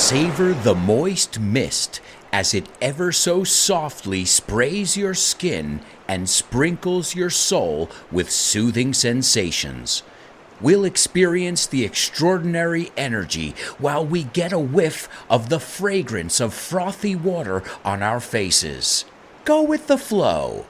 Savor the moist mist as it ever so softly sprays your skin and sprinkles your soul with soothing sensations. We'll experience the extraordinary energy while we get a whiff of the fragrance of frothy water on our faces. Go with the flow.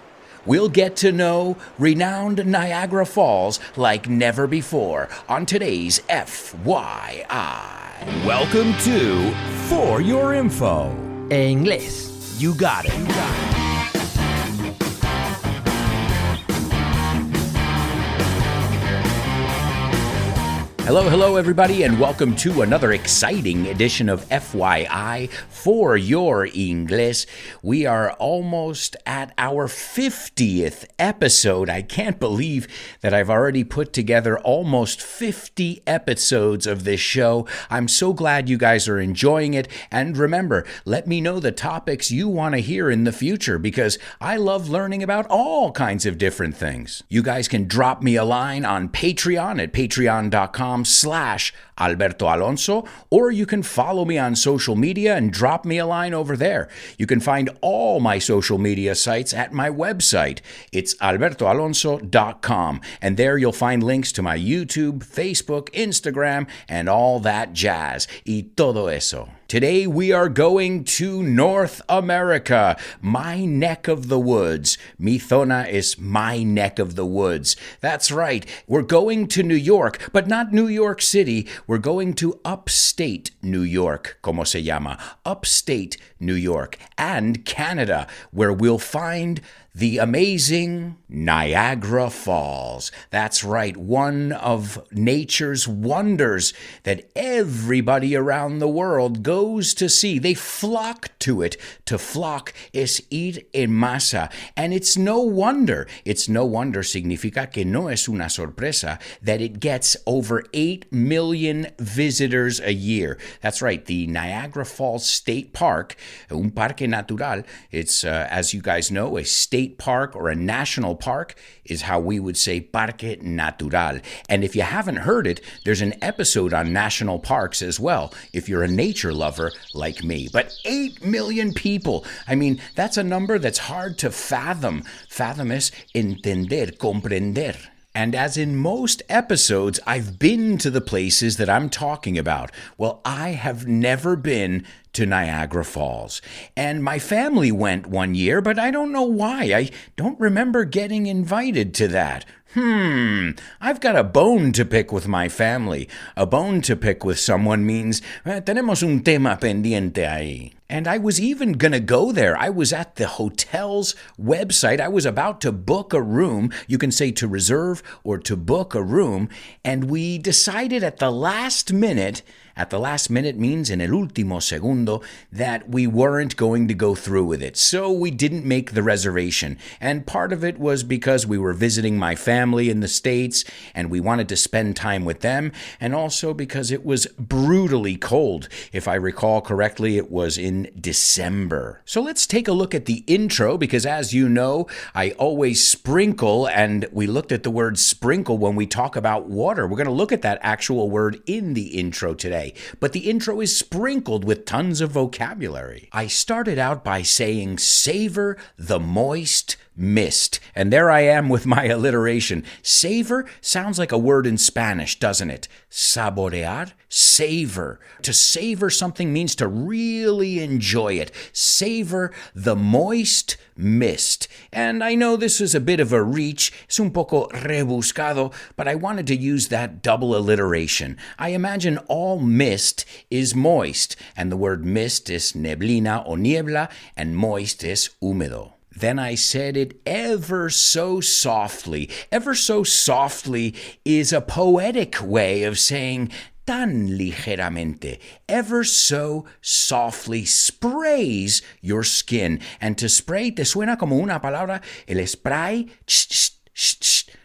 We'll get to know renowned Niagara Falls like never before on today's FYI. Welcome to For Your Info. En inglés. You got it. Hello, everybody, and welcome to another exciting edition of FYI for your English. We are almost at our 50th episode. I can't believe that I've already put together almost 50 episodes of this show. I'm so glad you guys are enjoying it. And remember, let me know the topics you want to hear in the future because I love learning about all kinds of different things. You guys can drop me a line on Patreon at patreon.com/Alberto Alonso, or you can follow me on social media and drop me a line over there. You can find all my social media sites at my website. It's albertoalonso.com, and there you'll find links to my YouTube, Facebook, Instagram, and all that jazz. Y todo eso. Today we are going to North America, my neck of the woods. Mi zona is my neck of the woods. That's right, we're going to New York, but not New York City. We're going to upstate New York, como se llama, upstate New York, and Canada, where we'll find the amazing Niagara Falls. That's right, one of nature's wonders that everybody around the world goes to see. They flock to it. To flock es ir en masa. And it's no wonder significa que no es una sorpresa that it gets over 8 million visitors a year. That's right, the Niagara Falls State Park, un parque natural, it's, as you guys know, a state park or a national park is how we would say parque natural. And if you haven't heard it, there's an episode on national parks as well, if you're a nature lover like me. But 8 million people, I mean, that's a number that's hard to fathom. Fathom es entender, comprender. And as in most episodes, I've been to the places that I'm talking about. Well, I have never been to Niagara Falls. And my family went one year, but I don't know why. I don't remember getting invited to that. I've got a bone to pick with my family. A bone to pick with someone means, tenemos un tema pendiente ahí. And I was even going to go there. I was at the hotel's website. I was about to book a room. You can say to reserve or to book a room. And we decided at the last minute means en el último segundo, that we weren't going to go through with it. So we didn't make the reservation. And part of it was because we were visiting my family in the States and we wanted to spend time with them. And also because it was brutally cold. If I recall correctly, it was in December. So let's take a look at the intro because as you know, I always sprinkle, and we looked at the word sprinkle when we talk about water. We're going to look at that actual word in the intro today. But the intro is sprinkled with tons of vocabulary. I started out by saying, savor the moist mist. And there I am with my alliteration. Savor sounds like a word in Spanish, doesn't it? Saborear, savor. To savor something means to really enjoy it. Savor the moist mist. And I know this is a bit of a reach, es un poco rebuscado, but I wanted to use that double alliteration. I imagine all mist is moist, and the word mist is neblina o niebla, and moist is húmedo. Then I said it ever so softly. Ever so softly is a poetic way of saying tan ligeramente, ever so softly sprays your skin. And to spray te suena como una palabra, el spray,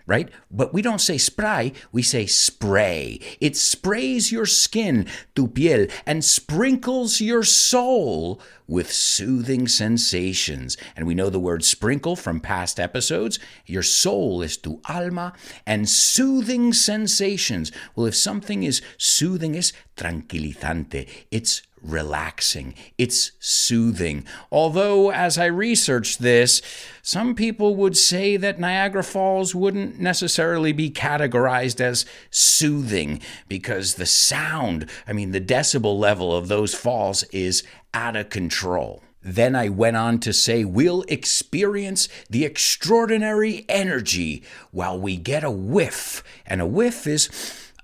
right? But we don't say spray, we say spray. It sprays your skin, tu piel, and sprinkles your soul with soothing sensations. And we know the word sprinkle from past episodes. Your soul is tu alma, and soothing sensations. Well, if something is soothing, it's tranquilizante. It's relaxing. It's soothing. Although, as I researched this, some people would say that Niagara Falls wouldn't necessarily be categorized as soothing because the sound, the decibel level of those falls is out of control. Then I went on to say we'll experience the extraordinary energy while we get a whiff. And a whiff is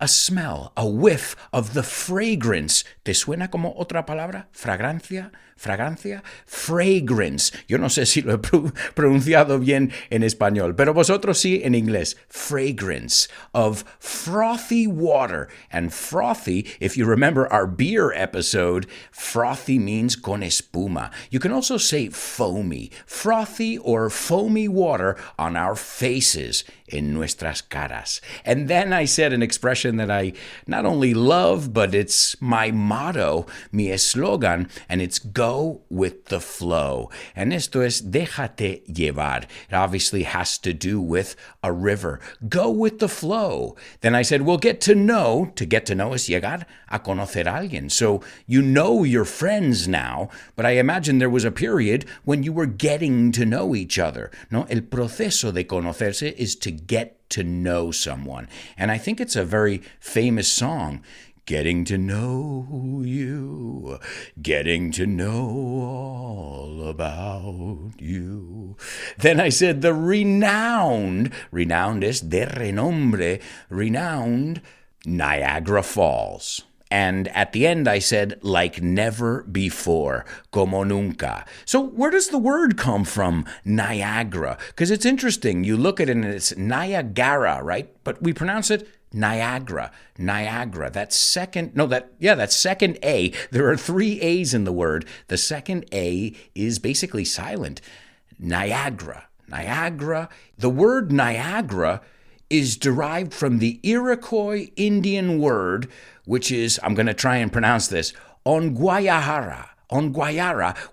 a smell, a whiff of the fragrance. ¿Te suena como otra palabra? Fragancia? Fragancia? Fragrance. Yo no sé si lo he pronunciado bien en español, pero vosotros sí en inglés. Fragrance of frothy water. And frothy, if you remember our beer episode, frothy means con espuma. You can also say foamy. Frothy or foamy water on our faces, en nuestras caras. And then I said an expression that I not only love, but it's my motto, mi eslogan, and it's go with the flow. And esto es déjate llevar. It obviously has to do with a river. Go with the flow. Then I said, well, get to know. To get to know es llegar a conocer a alguien. So you know your friends now, but I imagine there was a period when you were getting to know each other. No, el proceso de conocerse is to get to know someone. And I think it's a very famous song. Getting to know you, getting to know all about you. Then I said the renowned is de renombre, renowned Niagara Falls. And at the end, I said, like never before, como nunca. So where does the word come from, Niagara? Because it's interesting. You look at it and it's Niagara, right? But we pronounce it Niagara. That's second A. There are 3 A's in the word. The second A is basically silent. Niagara. The word Niagara is derived from the Iroquois Indian word, which is, I'm going to try and pronounce this, Onguayara,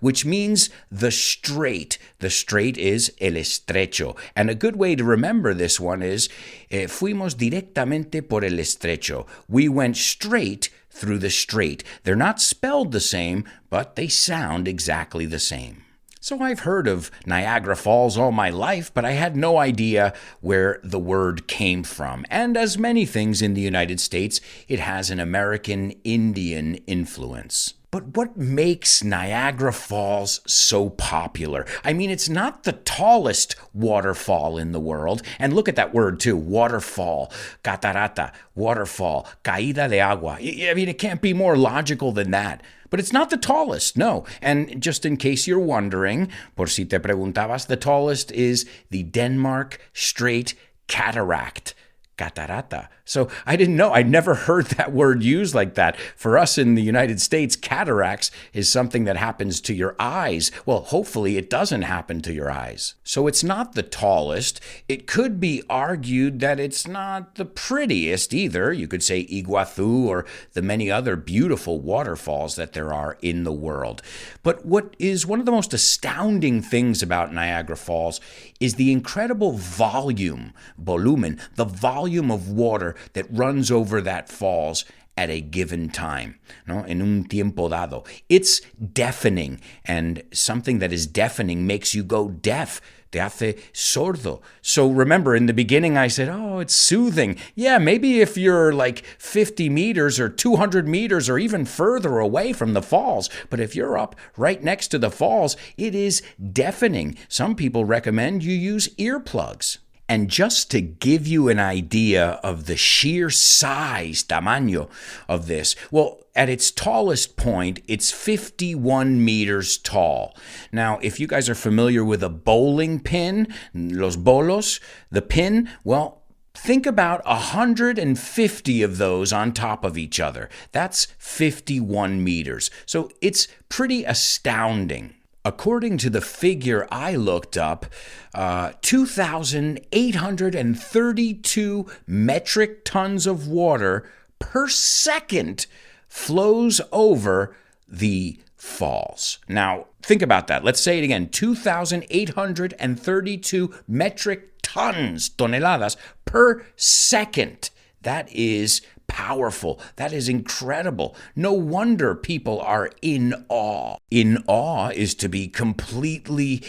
which means the strait. The strait is el estrecho. And a good way to remember this one is, fuimos directamente por el estrecho. We went straight through the strait. They're not spelled the same, but they sound exactly the same. So I've heard of Niagara Falls all my life, but I had no idea where the word came from. And as many things in the United States, it has an American Indian influence. But what makes Niagara Falls so popular? It's not the tallest waterfall in the world. And look at that word too, waterfall, catarata, waterfall, caída de agua. It can't be more logical than that. But it's not the tallest, no. And just in case you're wondering, por si te preguntabas, the tallest is the Denmark Strait Cataract. Catarata. So I didn't know. I'd never heard that word used like that. For us in the United States, cataracts is something that happens to your eyes. Well, hopefully it doesn't happen to your eyes. So it's not the tallest. It could be argued that it's not the prettiest either. You could say Iguazu or the many other beautiful waterfalls that there are in the world. But what is one of the most astounding things about Niagara Falls is the incredible volume of water that runs over that falls at a given time, no? En un tiempo dado. It's deafening, and something that is deafening makes you go deaf. Te hace sordo. So remember, in the beginning I said, oh, it's soothing. Yeah, maybe if you're like 50 meters or 200 meters or even further away from the falls. But if you're up right next to the falls, it is deafening. Some people recommend you use earplugs. And just to give you an idea of the sheer size, tamaño, of this, well, at its tallest point, it's 51 meters tall. Now, if you guys are familiar with a bowling pin, los bolos, the pin, well, think about 150 of those on top of each other. That's 51 meters. So it's pretty astounding. According to the figure I looked up, 2,832 metric tons of water per second flows over the falls. Now, think about that. Let's say it again. 2,832 metric tons, toneladas, per second. That is powerful. That is incredible. No wonder people are in awe. In awe is to be completely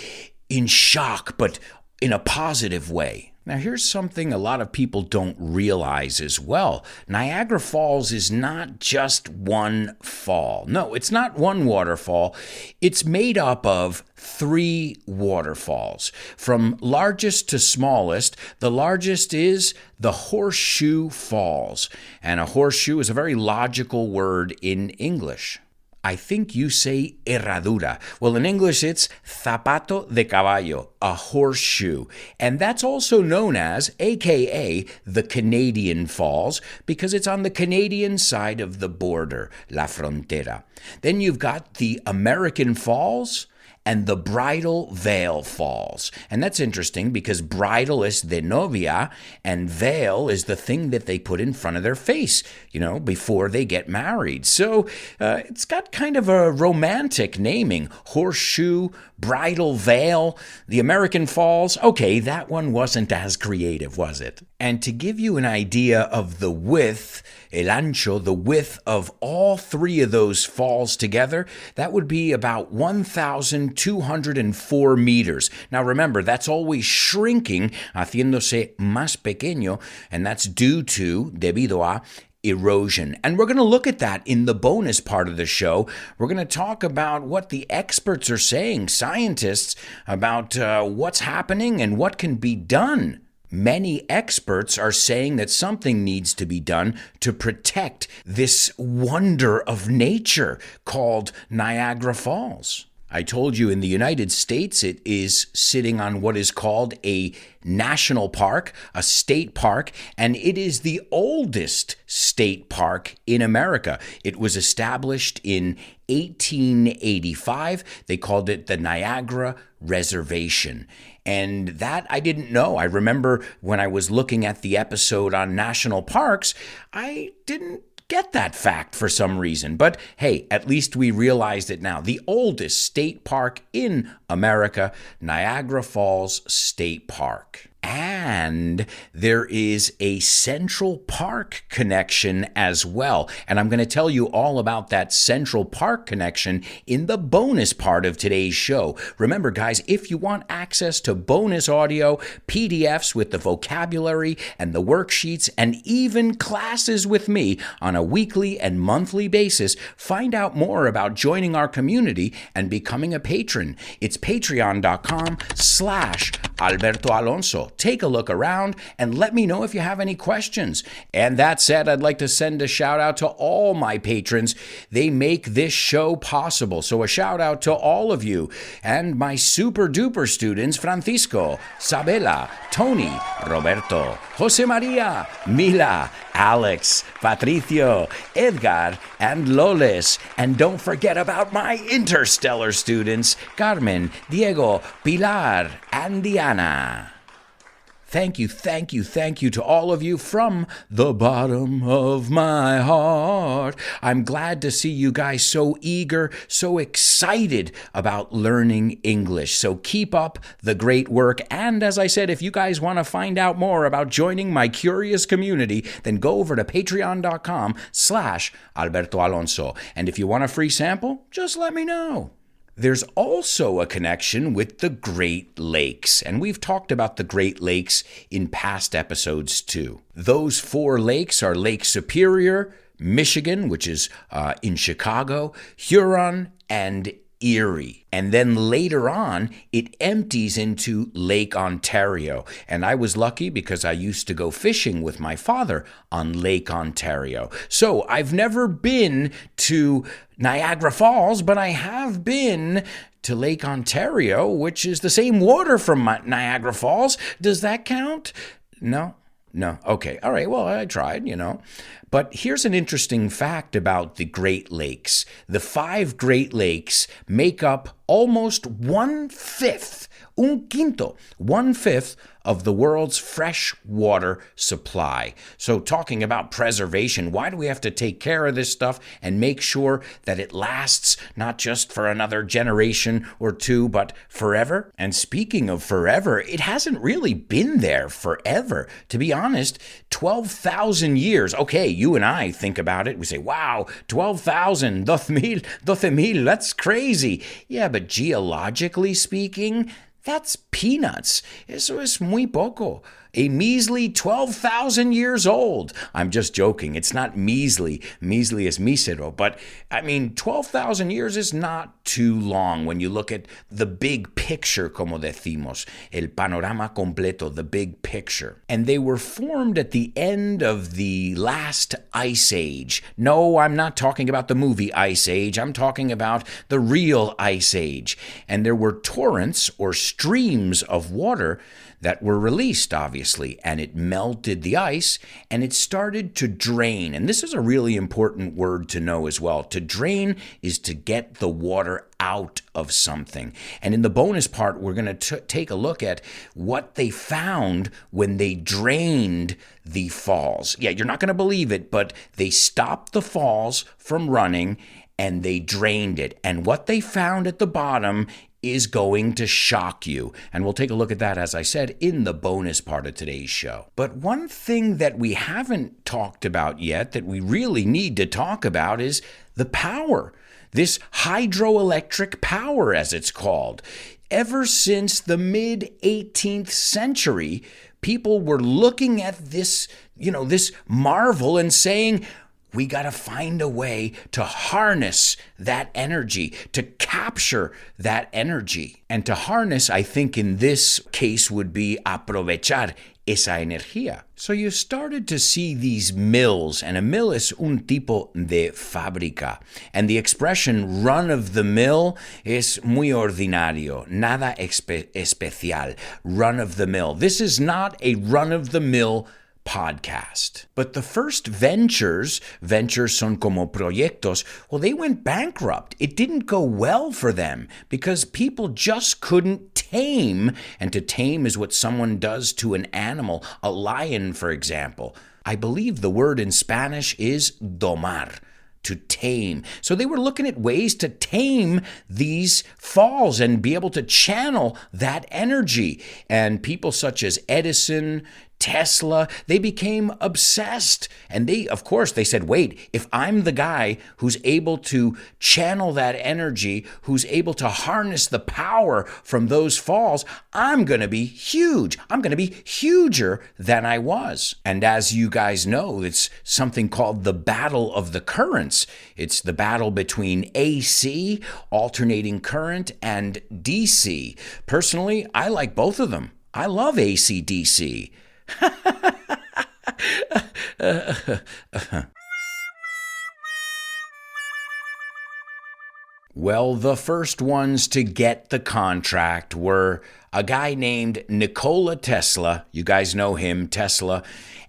in shock, but in a positive way. Now, here's something a lot of people don't realize as well. Niagara Falls is not just one fall. No, it's not one waterfall. It's made up of 3 waterfalls. From largest to smallest, the largest is the Horseshoe Falls. And a horseshoe is a very logical word in English. I think you say herradura. Well, in English, it's zapato de caballo, a horseshoe. And that's also known as, aka, the Canadian Falls, because it's on the Canadian side of the border, la frontera. Then you've got the American Falls and the Bridal Veil Falls. And that's interesting because bridal is de novia and veil is the thing that they put in front of their face, before they get married. So it's got kind of a romantic naming. Horseshoe, Bridal Veil, the American Falls. Okay, that one wasn't as creative, was it? And to give you an idea of the width, el ancho, the width of all 3 of those falls together, that would be about 1,204 meters. Now remember, that's always shrinking, haciéndose más pequeño, and that's due to, debido a, erosion. And we're going to look at that in the bonus part of the show. We're going to talk about what the experts are saying, scientists, about what's happening and what can be done. Many experts are saying that something needs to be done to protect this wonder of nature called Niagara Falls. I told you in the United States it is sitting on what is called a national park, a state park, and it is the oldest state park in America. It was established in 1885. They called it the Niagara Reservation. And that I didn't know. I remember when I was looking at the episode on national parks, I didn't get that fact for some reason. But hey, at least we realized it now. The oldest state park in America, Niagara Falls State Park. And there is a Central Park connection as well. And I'm going to tell you all about that Central Park connection in the bonus part of today's show. Remember, guys, if you want access to bonus audio, PDFs with the vocabulary and the worksheets, and even classes with me on a weekly and monthly basis, find out more about joining our community and becoming a patron. It's patreon.com/Alberto Alonso. Take a look around and let me know if you have any questions. And that said, I'd like to send a shout out to all my patrons. They make this show possible. So a shout out to all of you and my super duper students, Francisco, Sabela, Tony, Roberto, Jose Maria, Mila, Alex, Patricio, Edgar, and Loles. And don't forget about my interstellar students, Carmen, Diego, Pilar, and Diana. Thank you to all of you from the bottom of my heart. I'm glad to see you guys so eager, so excited about learning English. So keep up the great work. And as I said, if you guys want to find out more about joining my curious community, then go over to patreon.com/Alberto Alonso. And if you want a free sample, just let me know. There's also a connection with the Great Lakes, and we've talked about the Great Lakes in past episodes too. Those 4 lakes are Lake Superior, Michigan, which is in Chicago, Huron, and Erie. And then later on, it empties into Lake Ontario. And I was lucky because I used to go fishing with my father on Lake Ontario. So I've never been to Niagara Falls, but I have been to Lake Ontario, which is the same water from Niagara Falls. Does that count? No. Okay. All right. Well, I tried, But here's an interesting fact about the Great Lakes. The 5 Great Lakes make up almost 1/5 Un quinto, 1/5 of the world's fresh water supply. So talking about preservation, why do we have to take care of this stuff and make sure that it lasts not just for another generation or two, but forever? And speaking of forever, it hasn't really been there forever. To be honest, 12,000 years. Okay, you and I think about it. We say, wow, 12,000, 12,000, that's crazy. Yeah, but geologically speaking, that's peanuts. Eso es muy poco. A measly 12,000 years old. I'm just joking. It's not measly. Measly is mísero. But, 12,000 years is not too long when you look at the big picture, como decimos. El panorama completo, the big picture. And they were formed at the end of the last ice age. No, I'm not talking about the movie Ice Age. I'm talking about the real ice age. And there were torrents or streams of water that were released, obviously, and it melted the ice and it started to drain. And this is a really important word to know as well. To drain is to get the water out of something. And in the bonus part, we're going to take a look at what they found when they drained the falls. Yeah, you're not going to believe it, but they stopped the falls from running and they drained it. And what they found at the bottom is going to shock you. And we'll take a look at that, as I said, in the bonus part of today's show. But one thing that we haven't talked about yet that we really need to talk about is the power. This hydroelectric power, as it's called. Ever since the mid-18th century, people were looking at this, this marvel and saying, we got to find a way to harness that energy, to capture that energy. And to harness, I think in this case would be aprovechar esa energía. So you started to see these mills, and a mill es un tipo de fábrica. And the expression run of the mill es muy ordinario, nada especial, run of the mill. This is not a run of the mill podcast. But the first ventures son como proyectos, well, they went bankrupt. It didn't go well for them because people just couldn't tame. And to tame is what someone does to an animal, a lion, for example. I believe the word in Spanish is domar, to tame. So they were looking at ways to tame these falls and be able to channel that energy. And people such as Edison, Tesla, they became obsessed. And they said, wait, if I'm the guy who's able to channel that energy, who's able to harness the power from those falls, I'm going to be huge. I'm going to be huger than I was. And as you guys know, it's something called the battle of the currents. It's the battle between AC, alternating current, and DC. Personally, I like both of them. I love AC/DC. Well, the first ones to get the contract were a guy named Nikola Tesla. You guys know him, Tesla.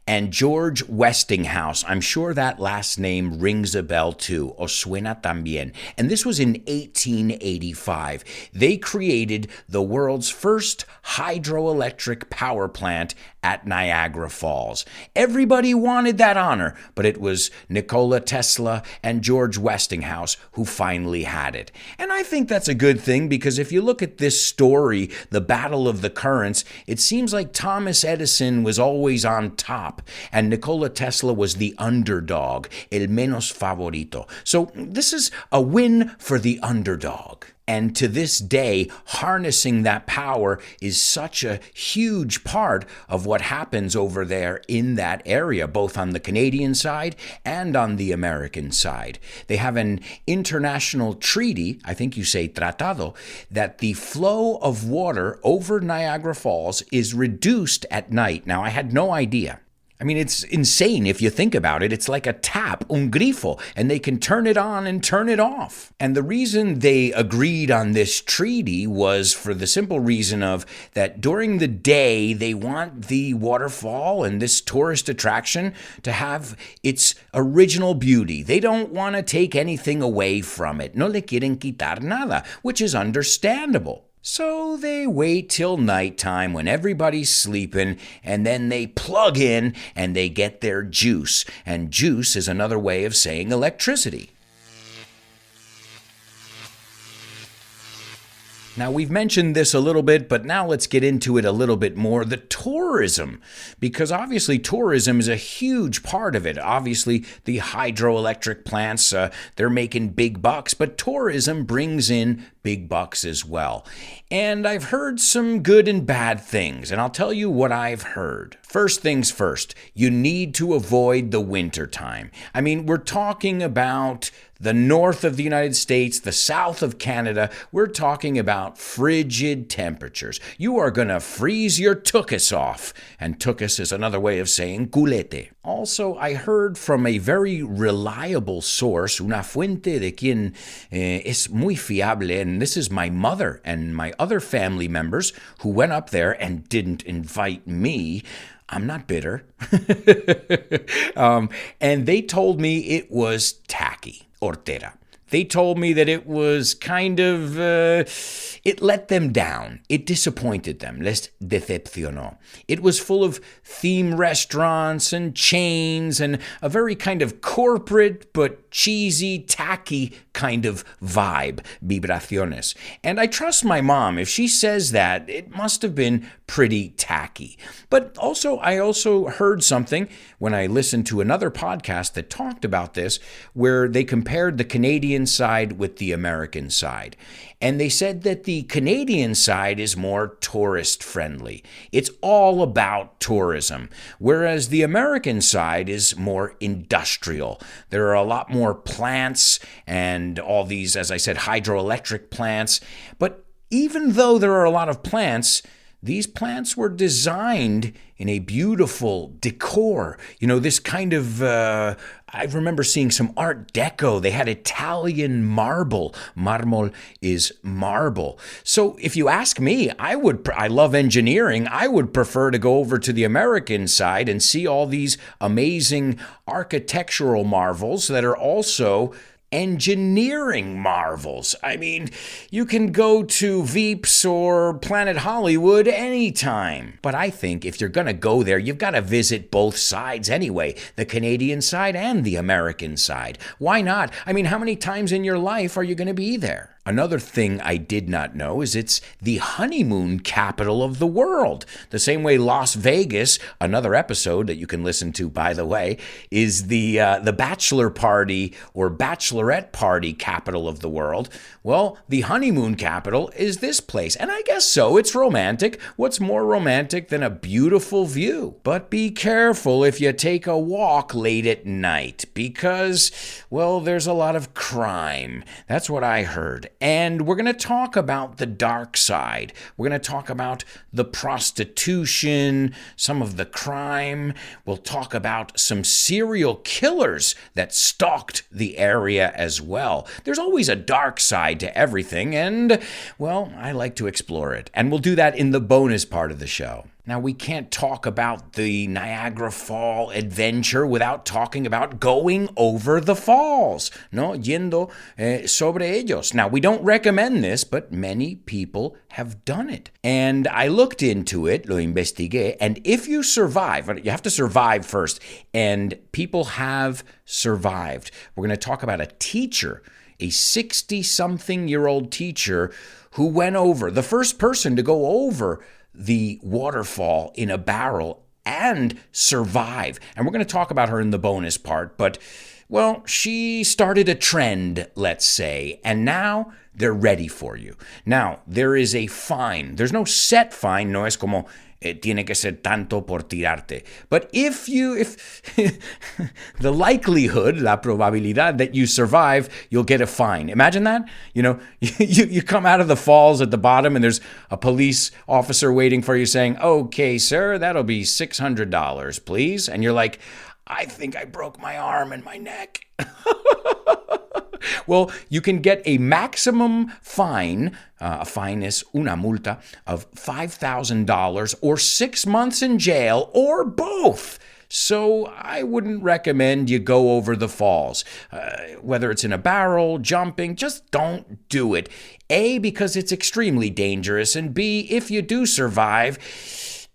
And George Westinghouse. I'm sure that last name rings a bell too. O suena también. And this was in 1885. They created the world's first hydroelectric power plant at Niagara Falls. Everybody wanted that honor, but it was Nikola Tesla and George Westinghouse who finally had it. And I think that's a good thing because if you look at this story, the battle of the currents, it seems like Thomas Edison was always on top and Nikola Tesla was the underdog, el menos favorito. So this is a win for the underdog. And to this day, harnessing that power is such a huge part of what happens over there in that area, both on the Canadian side and on the American side. They have an international treaty, I think you say tratado, that the flow of water over Niagara Falls is reduced at night. Now, I had no idea. I mean, it's insane if you think about it. It's like a tap, un grifo, and they can turn it on and turn it off. And the reason they agreed on this treaty was for the simple reason of that during the day, they want the waterfall and this tourist attraction to have its original beauty. They don't want to take anything away from it. No le quieren quitar nada, which is understandable. So they wait till nighttime when everybody's sleeping, and then they plug in and they get their juice. And juice is another way of saying electricity. Now, we've mentioned this a little bit, but now let's get into it a little bit more. The tourism, because obviously tourism is a huge part of it. Obviously, the hydroelectric plants, they're making big bucks, but tourism brings in big bucks as well. And I've heard some good and bad things, and I'll tell you what I've heard. First things first, you need to avoid the wintertime. I mean, we're talking about the north of the United States, the south of Canada. We're talking about frigid temperatures. You are going to freeze your tuchus off. And tuchus is another way of saying culete. Also, I heard from a very reliable source, una fuente de quien es muy fiable, and this is my mother and my other family members who went up there and didn't invite me. I'm not bitter. And they told me it was tacky. Hortera. They told me that it was kind of, it let them down. It disappointed them. Les decepcionó. It was full of theme restaurants and chains and a very kind of corporate but cheesy, tacky kind of vibe, vibraciones. And I trust my mom. If she says that, it must have been pretty tacky. But I also heard something when I listened to another podcast that talked about this, where they compared the Canadian side with the American side. And they said that the Canadian side is more tourist friendly. It's all about tourism, whereas the American side is more industrial. There are a lot more plants and all these, as I said, hydroelectric plants. But even though there are a lot of plants, these plants were designed in a beautiful decor. You know, this kind of, I remember seeing some Art Deco. They had Italian marble. Marmol is marble. So if you ask me, I love engineering. I would prefer to go over to the American side and see all these amazing architectural marvels that are also engineering marvels. I mean, you can go to Veeps or Planet Hollywood anytime. But I think if you're going to go there, you've got to visit both sides anyway, the Canadian side and the American side. Why not? I mean, how many times in your life are you going to be there? Another thing I did not know is it's the honeymoon capital of the world. The same way Las Vegas, another episode that you can listen to, by the way, is the bachelor party or bachelorette party capital of the world. Well, the honeymoon capital is this place. And I guess so. It's romantic. What's more romantic than a beautiful view? But be careful if you take a walk late at night because, well, there's a lot of crime. That's what I heard. And we're going to talk about the dark side. We're going to talk about the prostitution, some of the crime. We'll talk about some serial killers that stalked the area as well. There's always a dark side to everything, and, well, I like to explore it. And we'll do that in the bonus part of the show. Now, we can't talk about the Niagara Falls adventure without talking about going over the falls, no, yendo sobre ellos. Now, we don't recommend this, but many people have done it. And I looked into it, lo investigué, and if you survive, you have to survive first, and people have survived. We're going to talk about a teacher, a 60-something-year-old teacher who went over, the first person to go over the waterfall in a barrel and survive. And we're going to talk about her in the bonus part, but, well, she started a trend, let's say, and now they're ready for you. Now, there is a fine. There's no set fine, no es como tiene que ser tanto por tirarte. But if the likelihood, la probabilidad that you survive, you'll get a fine. Imagine that. You know, you come out of the falls at the bottom and there's a police officer waiting for you saying, "Okay, sir, that'll be $600, please." And you're like, "I think I broke my arm and my neck." Well, you can get a maximum fine, a fine is una multa, of $5,000 or 6 months in jail or both. So I wouldn't recommend you go over the falls. Whether it's in a barrel, jumping, just don't do it. A, because it's extremely dangerous, and B, if you do survive,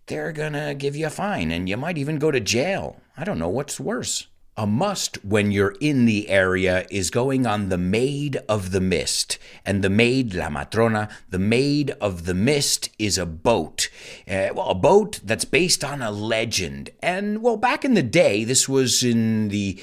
they're gonna give you a fine, and you might even go to jail. I don't know what's worse. A must when you're in the area is going on the Maid of the Mist. And the Maid, La Matrona, the Maid of the Mist is a boat. A boat that's based on a legend. And, back in the day, this was in the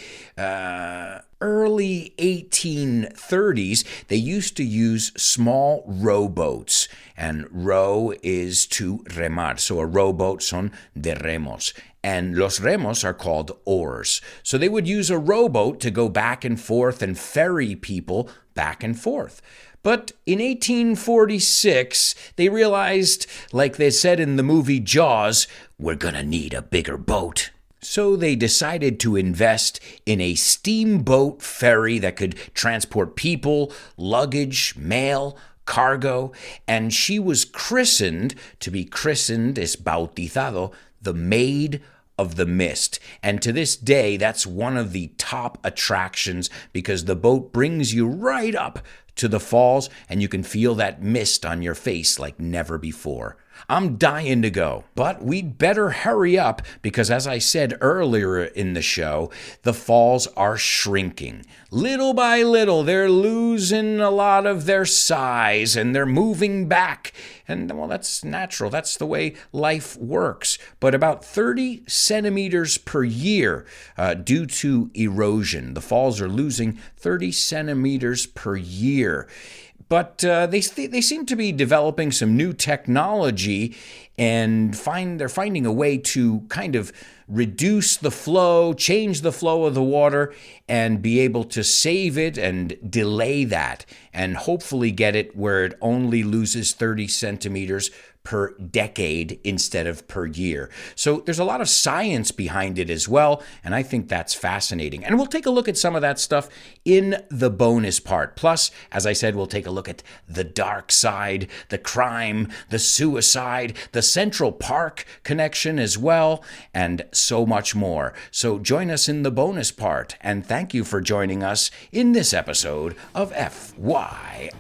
early 1830s, they used to use small rowboats. And row is to remar. So a rowboat son de remos. And los remos are called oars. So they would use a rowboat to go back and forth and ferry people back and forth. But in 1846, they realized, like they said in the movie Jaws, we're gonna need a bigger boat. So they decided to invest in a steamboat ferry that could transport people, luggage, mail, cargo, and she was christened, to be christened es bautizado, the Maid of the Mist. And to this day, that's one of the top attractions because the boat brings you right up to the falls and you can feel that mist on your face like never before. I'm dying to go, but we'd better hurry up because, as I said earlier in the show, the falls are shrinking. Little by little, they're losing a lot of their size and they're moving back. And, that's natural. That's the way life works. But about 30 centimeters per year due to erosion. The falls are losing 30 centimeters per year. But they seem to be developing some new technology and they're finding a way to kind of reduce the flow, change the flow of the water, and be able to save it and delay that, and hopefully get it where it only loses 30 centimeters per decade instead of per year. So there's a lot of science behind it as well, and I think that's fascinating. And we'll take a look at some of that stuff in the bonus part. Plus, as I said, we'll take a look at the dark side, the crime, the suicide, the Central Park connection as well, and so much more. So join us in the bonus part, and thank you for joining us in this episode of FYI.